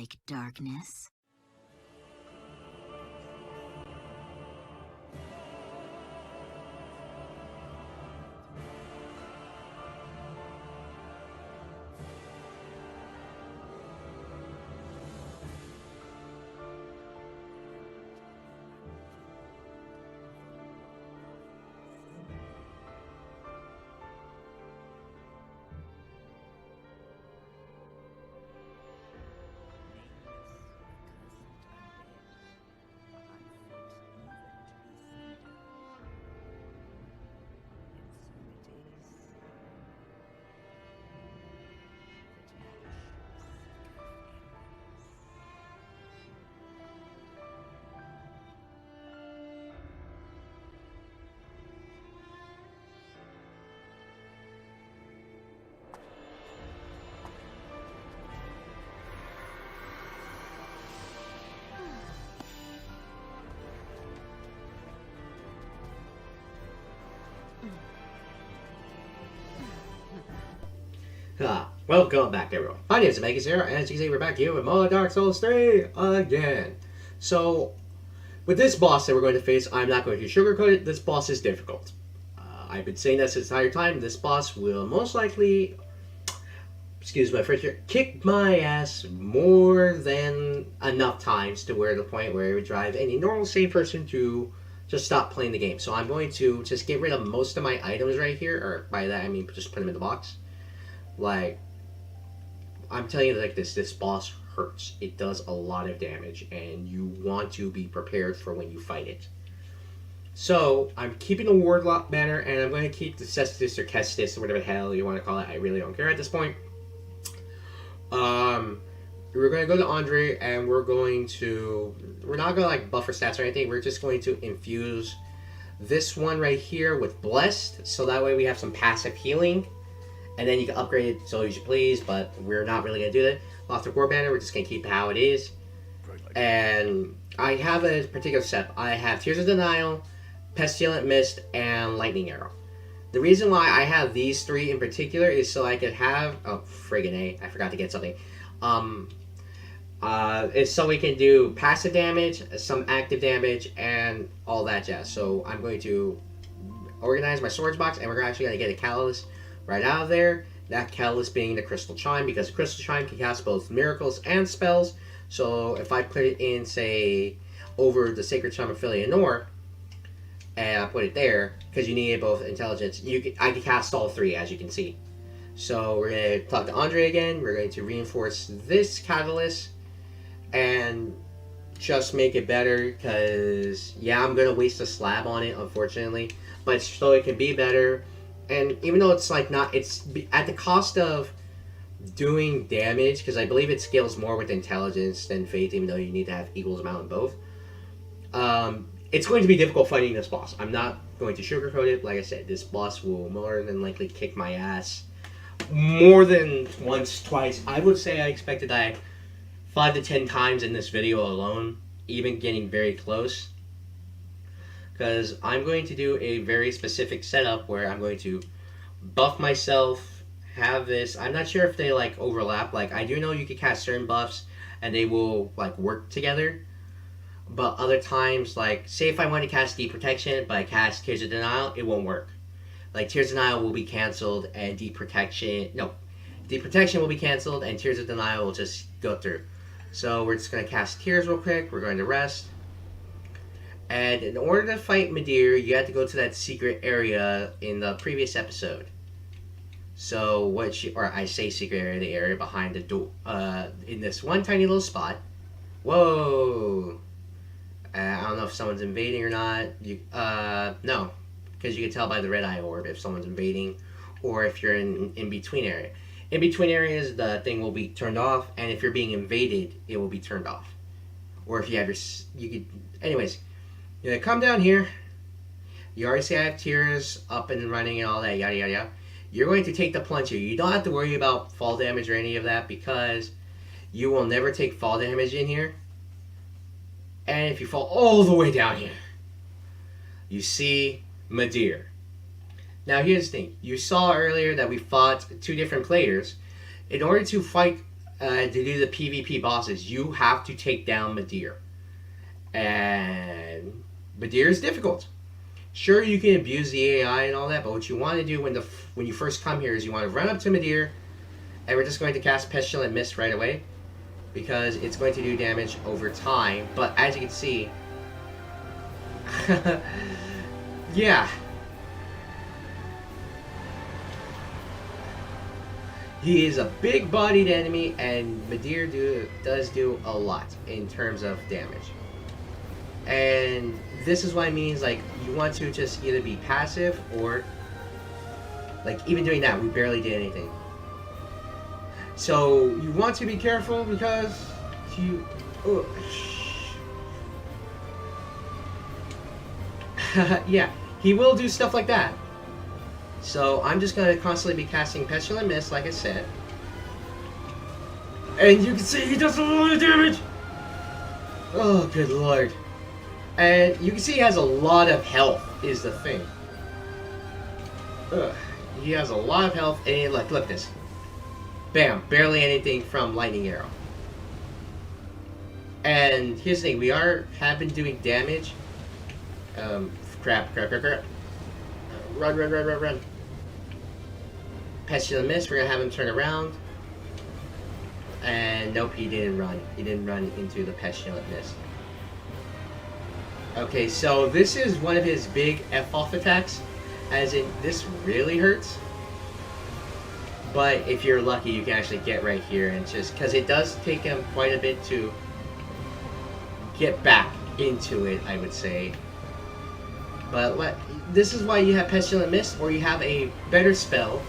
like darkness? Welcome back, everyone. My name is Megas here, and as you can see, we're back here with more Dark Souls 3 again. So, with this boss that we're going to face, I'm not going to sugarcoat it. This boss is difficult. I've been saying this entire time. This boss will most likely, excuse my French here, kick my ass more than enough times to where the point where it would drive any normal sane person to just stop playing the game. So I'm going to just get rid of most of my items right here, or by that I mean just put them in the box. Like, I'm telling you like this boss hurts. It does a lot of damage, and you want to be prepared for when you fight it. So, I'm keeping the Wardlock banner, and I'm going to keep the Cestus or Kestis, or whatever the hell you want to call it. I really don't care at this point. We're going to go to Andre, and we're not going to like buffer stats or anything. We're just going to infuse this one right here with Blessed, so that way we have some passive healing. And then you can upgrade it so as you please, but we're not really going to do that. Lothric War Banner, we're just going to keep it how it is. And I have a particular set. I have Tears of Denial, Pestilent Mist, and Lightning Arrow. The reason why I have these three in particular is so I could have... Oh, friggin' A. I forgot to get something. It's so we can do passive damage, some active damage, and all that jazz. So I'm going to organize my swords box, and we're actually going to get a Catalyst right out of there. That catalyst being the Crystal Chime, because Crystal Chime can cast both miracles and spells. So if I put it in, say, over the Sacred Chime of Philianor, and I put it there, because you need both intelligence, I can cast all three, as you can see. So we're going to talk to Andre again. We're going to reinforce this catalyst and just make it better, because, yeah, I'm going to waste a slab on it, unfortunately. But so it can be better. And even though it's like not, it's at the cost of doing damage, because I believe it scales more with intelligence than faith, even though you need to have equal amount in both. It's going to be difficult fighting this boss. I'm not going to sugarcoat it. Like I said, this boss will more than likely kick my ass more than once, twice. I would say I expect to die 5 to 10 times in this video alone, even getting very close. Because I'm going to do a very specific setup where I'm going to buff myself, have this. I'm not sure if they like overlap. Like, I do know you can cast certain buffs and they will like work together. But other times, like, say if I want to cast Deep Protection, but I cast Tears of Denial, it won't work. Like, Tears of Denial will be cancelled and Deep Protection will be cancelled and Tears of Denial will just go through. So we're just going to cast Tears real quick. We're going to rest. And in order to fight Midir, you have to go to that secret area in the previous episode. So I say secret area, the area behind the door, in this one tiny little spot. Whoa! I don't know if someone's invading or not. No, because you can tell by the red eye orb if someone's invading, or if you're in between area. In between areas, the thing will be turned off, and if you're being invaded, it will be turned off. Or if you have anyways. You're gonna come down here. You already see I have Tears up and running and all that, yada yada yada. You're going to take the plunge here. You don't have to worry about fall damage or any of that, because you will never take fall damage in here. And if you fall all the way down here, you see Midir. Now here's the thing. You saw earlier that we fought two different players. In order to fight to do the PvP bosses, you have to take down Midir. And Midir is difficult. Sure, you can abuse the AI and all that, but what you want to do when you first come here is you want to run up to Midir, and we're just going to cast Pestilent Mist right away, because it's going to do damage over time. But as you can see, yeah, he is a big-bodied enemy, and Midir does do a lot in terms of damage. And this is what it means, like, you want to just either be passive or, like, even doing that, we barely did anything. So, you want to be careful because you... yeah, he will do stuff like that. So, I'm just going to constantly be casting Pestilent Mist, like I said. And you can see he does a lot of damage! Oh, good lord. And you can see he has a lot of health, is the thing. Ugh. He has a lot of health, and look at this. Bam, barely anything from Lightning Arrow. And here's the thing, we have been doing damage. Crap. Run. Pestilent Mist, we're gonna have him turn around. And nope, he didn't run. He didn't run into the Pestilent Mist. Okay, so this is one of his big F-off attacks, as in, this really hurts. But if you're lucky, you can actually get right here, and just, because it does take him quite a bit to get back into it, I would say. But this is why you have Pestilent Mist, or you have a better spell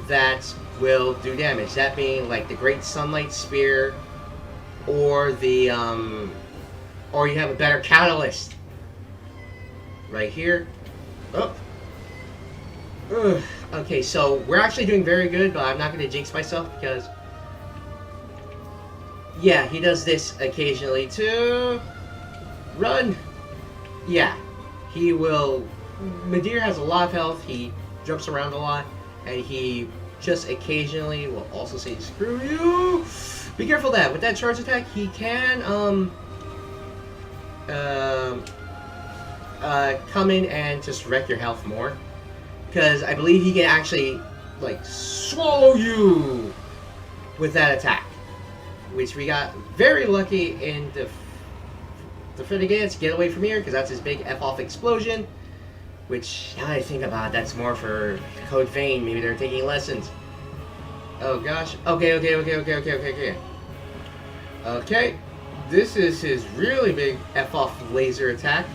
that will do damage. That being, like, the Great Sunlight Spear, or the, or you have a better catalyst. Right here. Oh. Ugh. Okay, so we're actually doing very good, but I'm not going to jinx myself because... yeah, he does this occasionally too. Run! Yeah, he will... Midir has a lot of health, he jumps around a lot, and he just occasionally will also say, screw you! Be careful of that. With that charge attack, he can, come in and just wreck your health more. Because I believe he can actually, like, swallow you with that attack. Which we got very lucky in defend against. Get away from here, because that's his big F-off explosion. Which, now I think about it, that's more for Code Vein. Maybe they're taking lessons. Oh gosh. Okay. Okay. This is his really big F-off laser attack.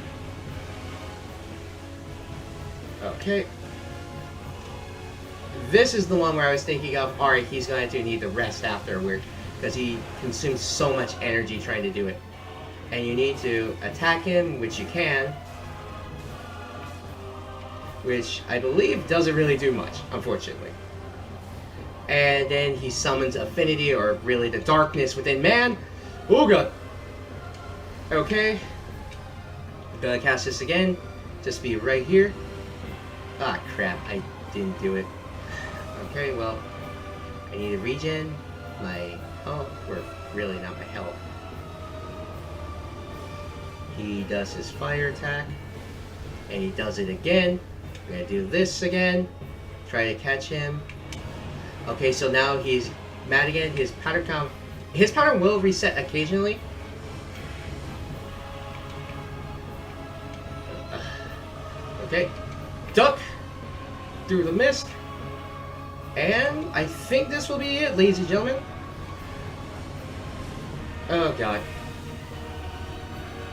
Okay. This is the one where I was thinking of, alright, he's going to need the rest afterward, because he consumes so much energy trying to do it. And you need to attack him, which you can. Which I believe doesn't really do much, unfortunately. And then he summons Affinity, or really the darkness within man. Oh god. Okay. I'm gonna cast this again. Just be right here. Ah, crap. I didn't do it. Okay, well, I need to regen my health, or really not my health. He does his fire attack, and he does it again. We're gonna do this again, try to catch him. Okay, so now he's mad again. His pattern will reset occasionally. Okay, duck through the mist. And I think this will be it, ladies and gentlemen. Oh god.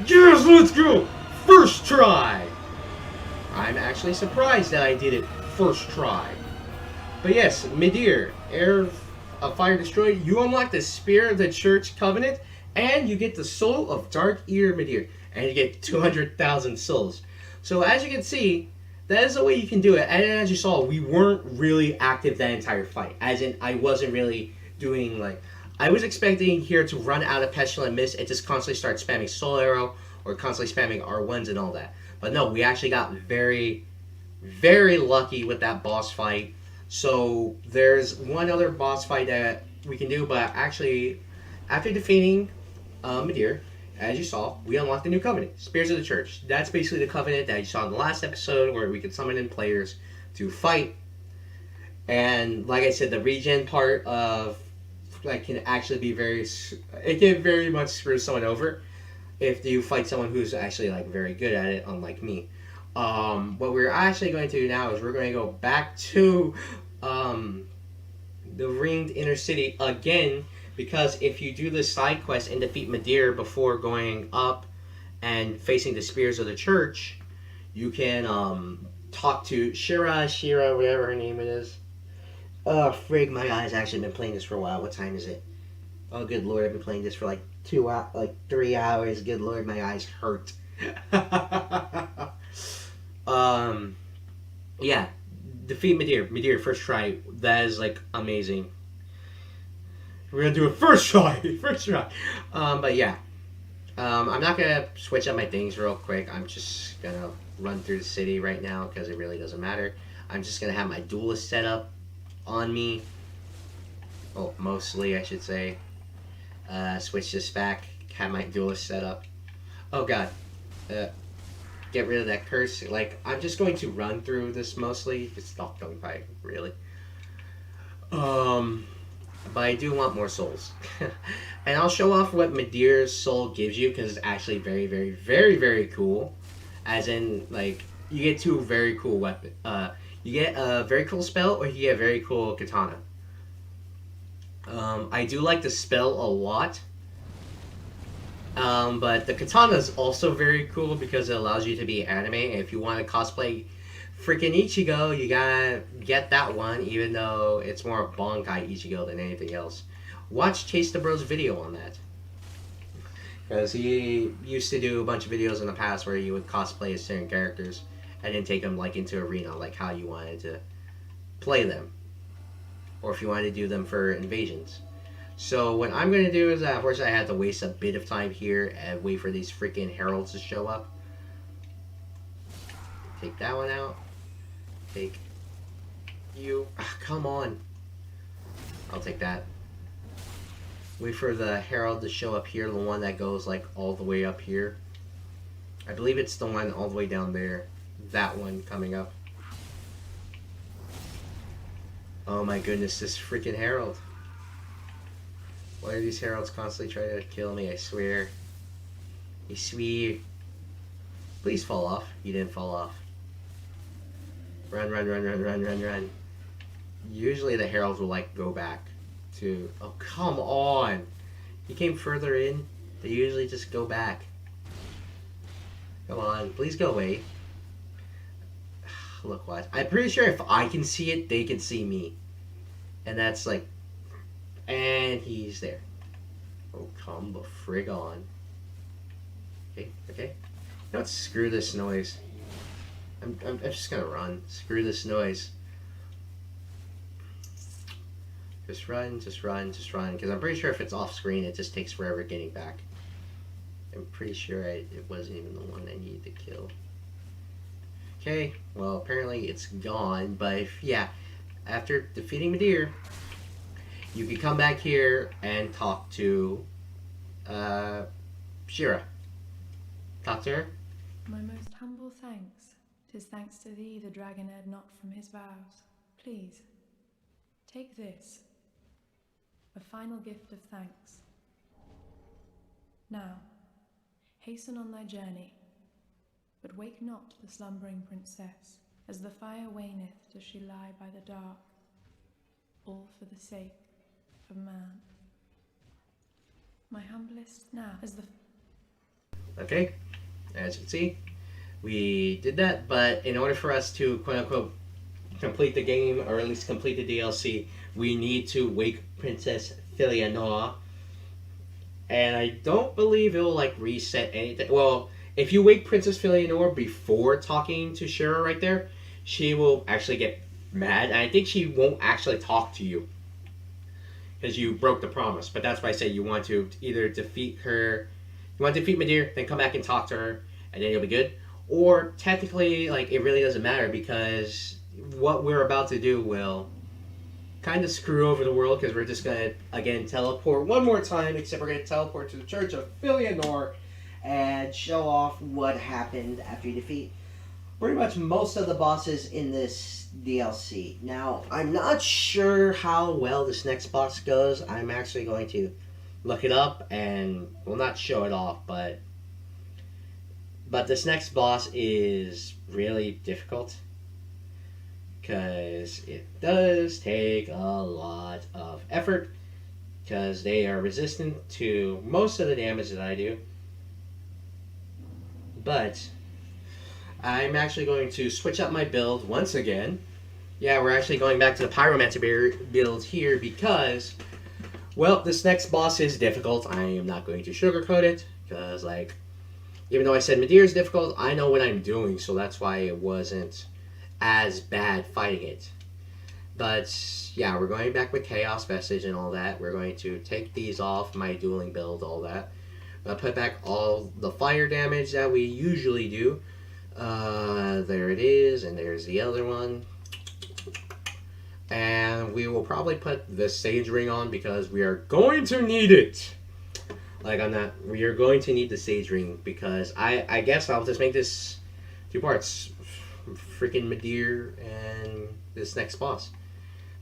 Yes, let's go! First try! I'm actually surprised that I did it first try. But yes, Midir, Heir of Fire Destroyed, you unlock the Spear of the Church Covenant, and you get the Soul of Darkeater Midir, and you get 200,000 souls. So as you can see, that is the way you can do it. And as you saw, we weren't really active that entire fight. As in, I wasn't really doing, like... I was expecting here to run out of Pestilent Mist and just constantly start spamming Soul Arrow, or constantly spamming R1s and all that. But no, we actually got very, very lucky with that boss fight. So there's one other boss fight that we can do. But actually, after defeating Midir, as you saw, we unlocked a new covenant, Spears of the Church. That's basically the covenant that you saw in the last episode, where we could summon in players to fight. And like I said, the regen part of like can actually be very, it can very much screw someone over if you fight someone who's actually like very good at it, unlike me. What we're actually going to do now is we're going to go back to the ringed inner city again, because if you do the side quest and defeat Midir before going up and facing the Spears of the Church, you can talk to Shira, whatever her name it is. Oh, frig, my guy's actually been playing this for a while. What time is it? Oh, good lord, I've been playing this for like 3 hours. Good lord, my eyes hurt. Yeah, defeat Midir, first try. That is like amazing. We're gonna do it first try. But yeah, I'm not gonna switch up my things real quick. I'm just gonna run through the city right now because it really doesn't matter. I'm just gonna have my duelist set up on me. Oh, mostly I should say. Switch this back. Have my duelist set up. Oh god. Get rid of that curse. Like, I'm just going to run through this mostly. It's not going by, really. But I do want more souls. And I'll show off what Midir's soul gives you, because it's actually very, very, very, very cool. As in, like, you get two very cool weapons. You get a very cool spell, or you get a very cool katana. I do like the spell a lot. But the katana is also very cool because it allows you to be anime. And if you want to cosplay freaking Ichigo, you gotta get that one, even though it's more Bankai Ichigo than anything else. Watch Chase the Bro's video on that. Because he used to do a bunch of videos in the past where he would cosplay as certain characters and then take them like into arena, like how you wanted to play them. Or if you wanted to do them for invasions. So what I'm going to do is, unfortunately, I had to waste a bit of time here and wait for these freaking heralds to show up. Take that one out. Take you. Come on. I'll take that. Wait for the herald to show up here, the one that goes like all the way up here. I believe it's the one all the way down there. That one coming up. Oh my goodness, this freaking herald. Why are these heralds constantly trying to kill me? I swear. I swear. Please fall off. You didn't fall off. Run, run, run, run, run, run, run. Usually the heralds will like go back to... Oh, come on. You came further in. They usually just go back. Come on. Please go away. Look what. I'm pretty sure if I can see it, they can see me. And that's like... And he's there. Oh, come the frig on. Okay, okay. You know what? Screw this noise. I'm just gonna run. Screw this noise. Just run, just run, just run. Because I'm pretty sure if it's off screen, it just takes forever getting back. I'm pretty sure it wasn't even the one I needed to kill. Okay, well, apparently it's gone. But if, yeah, after defeating Midir, you can come back here and talk to Shira. Talk to her. My most humble thanks. 'Tis thanks to thee the dragon erred not from his vows. Please, take this, a final gift of thanks. Now, hasten on thy journey, but wake not the slumbering princess, as the fire waneth does she lie by the dark, all for the sake of man. My humblest now as the... Okay, as you can see, we did that, but in order for us to quote-unquote complete the game, or at least complete the DLC, we need to wake Princess Philianor. And I don't believe it will like reset anything. Well, if you wake Princess Philianor before talking to Shira right there, she will actually get mad, and I think she won't actually talk to you. Because you broke the promise. But that's why I say you want to either defeat her, you want to defeat Midir, then come back and talk to her, and then you'll be good. Or technically, like, it really doesn't matter, because what we're about to do will kind of screw over the world because we're just gonna again teleport one more time. Except we're gonna teleport to the Church of Filianor and show off what happened after you defeat pretty much most of the bosses in this DLC. Now, I'm not sure how well this next boss goes. I'm actually going to look it up and will not show it off, but this next boss is really difficult because it does take a lot of effort because they are resistant to most of the damage that I do. But I'm actually going to switch up my build once again. Yeah, we're actually going back to the Pyromancer build here because, well, this next boss is difficult. I am not going to sugarcoat it because, like, even though I said Midir is difficult, I know what I'm doing, so that's why it wasn't as bad fighting it. But, yeah, we're going back with Chaos Vestige and all that. We're going to take these off, my dueling build, all that. Put back all the fire damage that we usually do. There it is, and there's the other one. And we will probably put the Sage Ring on because we are going to need it. Like on that, we are going to need the Sage Ring because I guess I'll just make this two parts. Freaking Midir and this next boss.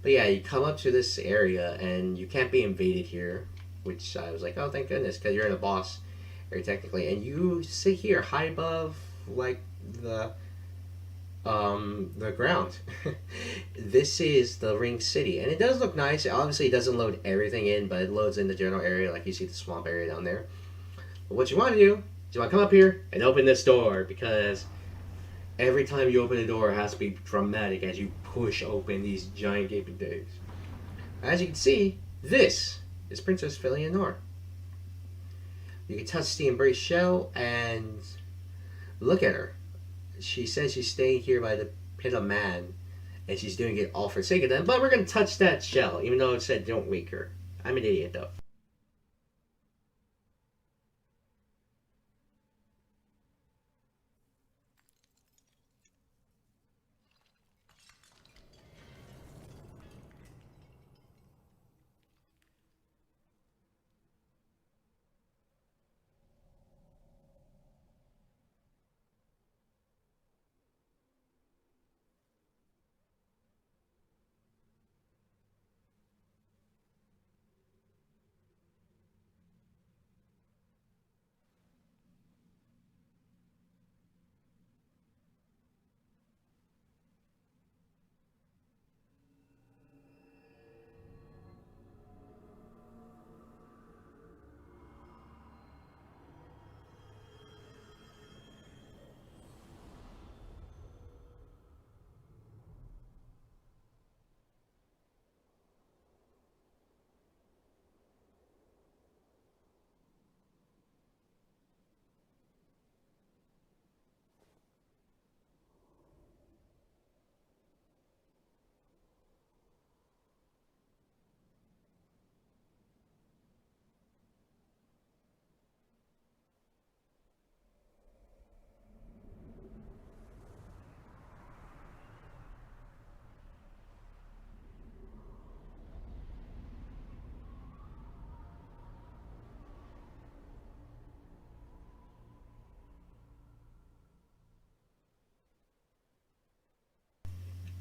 But yeah, you come up to this area and you can't be invaded here. Which I was like, oh, thank goodness, because you're in a boss area technically. And you sit here high above, like, the ground. This is the Ring City, and it does look nice. Obviously it doesn't load everything in, but it loads in the general area, like you see the swamp area down there. But what you want to do is you want to come up here and open this door, because every time you open a door it has to be dramatic as you push open these giant gaping doors. As you can see, this is Princess Filianor. You can touch the Embrace shell and look at her. She says she's staying here by the Pit of Man, and she's doing it all for the sake of them, but we're going to touch that shell, even though it said don't wake her. I'm an idiot, though.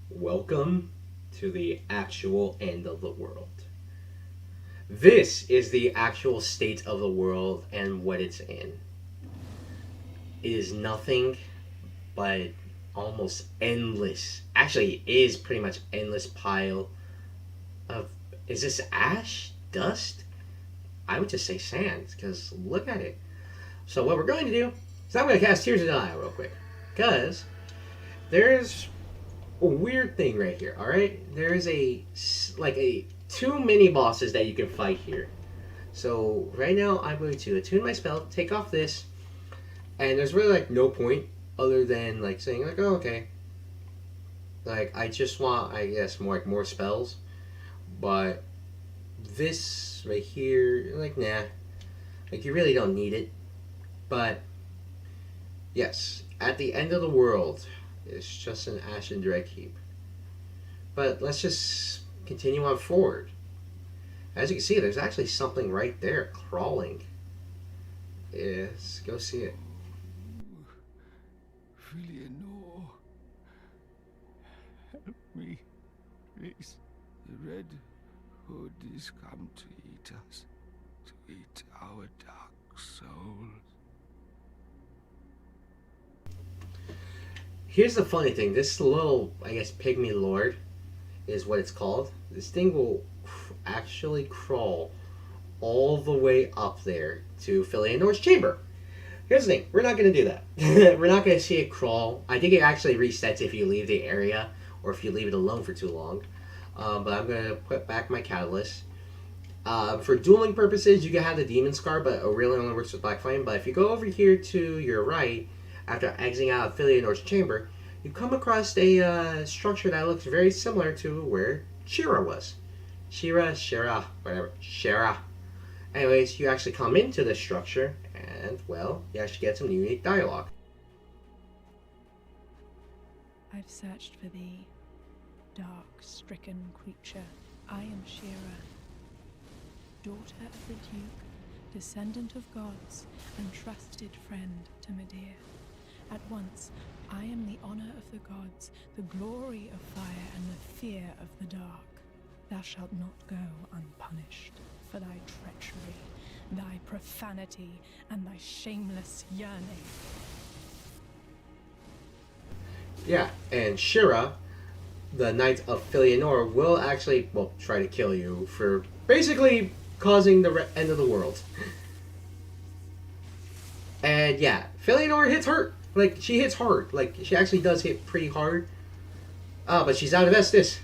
Welcome to the actual end of the world. This is the actual state of the world and what it's in. It is nothing but almost endless. Actually, it is pretty much endless pile of. Is this ash? Dust? I would just say sand, because look at it. So what we're going to do is I'm going to cast Tears of Denial real quick, because there's a weird thing right here. All right, there is a two mini bosses that you can fight here. So right now I'm going to attune my spell, take off this, and there's really like no point other than like saying like, oh, okay, like I just want, I guess, more spells. But this right here, like, nah, like you really don't need it. But yes, at the end of the world, it's just an ashen dread heap. But let's just continue on forward. As you can see, there's actually something right there crawling. Yes, go see it. Eleanor, help me, please. The Red Hood is come to eat us, to eat our dark souls. Here's the funny thing. This little, I guess, pygmy lord is what it's called. This thing will actually crawl all the way up there to Eleanor's chamber. Here's the thing. We're not going to do that. We're not going to see it crawl. I think it actually resets if you leave the area or if you leave it alone for too long. But I'm going to put back my catalyst. For dueling purposes, you can have the demon scar, but it really only works with Black Flame. But if you go over here to your right, after exiting out of Eleanor's chamber, you come across a structure that looks very similar to where Shira was. Shira, whatever. Shira. Anyways, you actually come into this structure, and, well, you actually get some unique dialogue. I've searched for thee, dark, stricken creature. I am Shira, daughter of the Duke, descendant of gods, and trusted friend to Midir. At once, I am the honor of the gods, the glory of fire, and the fear of the dark. Thou shalt not go unpunished for thy treachery, thy profanity, and thy shameless yearning. Yeah, and Shira, the Knight of Eleanor, will actually, well, try to kill you for basically causing the end of the world. And yeah, Eleanor hits hard. Like, she hits hard. Like, she actually does hit pretty hard. But she's out of Estus.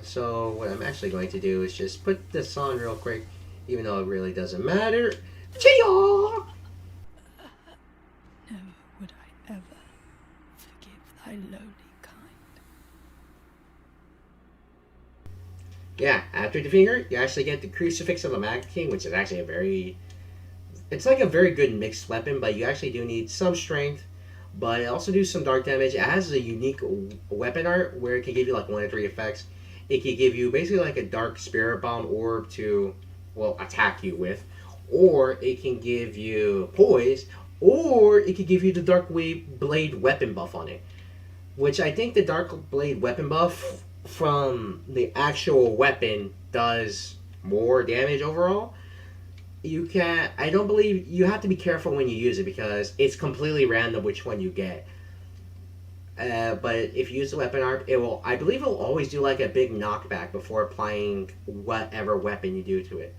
So what I'm actually going to do is just put this on real quick, even though it really doesn't matter. Chia! Never would I ever forgive thy lowly kind. Yeah, after defeating her, you actually get the Crucifix of the Mad King, which is actually a very... It's like a very good mixed weapon, but you actually do need some strength. But it also do some dark damage. It has a unique weapon art where it can give you like 1 or 3 effects. It can give you basically like a dark spirit bomb orb to, well, attack you with. Or it can give you poise. Or it can give you the Dark Blade weapon buff on it. Which I think the Dark Blade weapon buff from the actual weapon does more damage overall. I don't believe, you have to be careful when you use it because it's completely random which one you get. But if you use the weapon art, I believe it will always do like a big knockback before applying whatever weapon you do to it.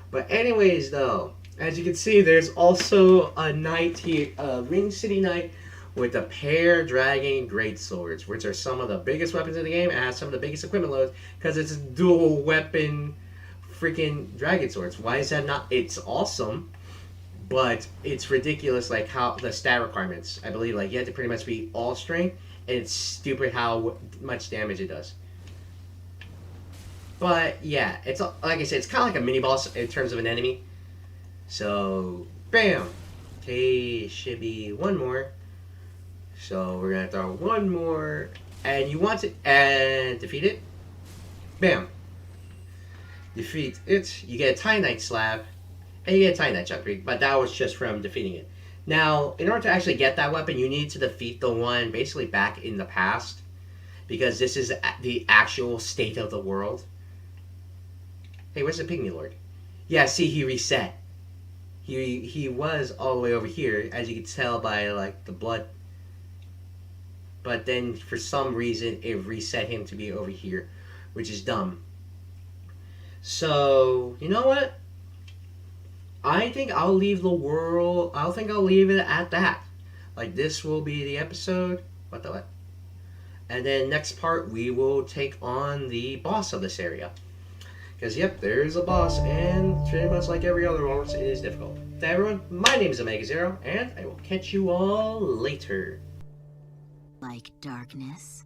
But anyways though, as you can see, there's also a knight here, a Ring City Knight with a pair dragon great swords, which are some of the biggest weapons in the game and has some of the biggest equipment loads because it's a dual weapon freaking dragon swords. Why is that not? It's awesome, but it's ridiculous like how the stat requirements. I believe like you have to pretty much be all strength, and it's stupid how much damage it does. But yeah, it's like I said, it's kind of like a mini boss in terms of an enemy. So bam, okay, should be one more. So we're gonna throw one more, and you want to and defeat it. Bam. Defeat it, you get a Titanite slab, and you get a Titanite chunk, but that was just from defeating it. Now, in order to actually get that weapon, you need to defeat the one basically back in the past, because this is the actual state of the world. Hey, where's the Pygmy Lord? Yeah, see, he reset. He was all the way over here, as you can tell by like the blood. But then, for some reason, it reset him to be over here, which is dumb. So, you know what? I think I'll leave the world... I think I'll leave it at that. Like, this will be the episode. What the what? And then next part, we will take on the boss of this area. Because, yep, there's a boss. And pretty much like every other boss, it is difficult. To everyone, my name is Omega Zero. And I will catch you all later. Like darkness?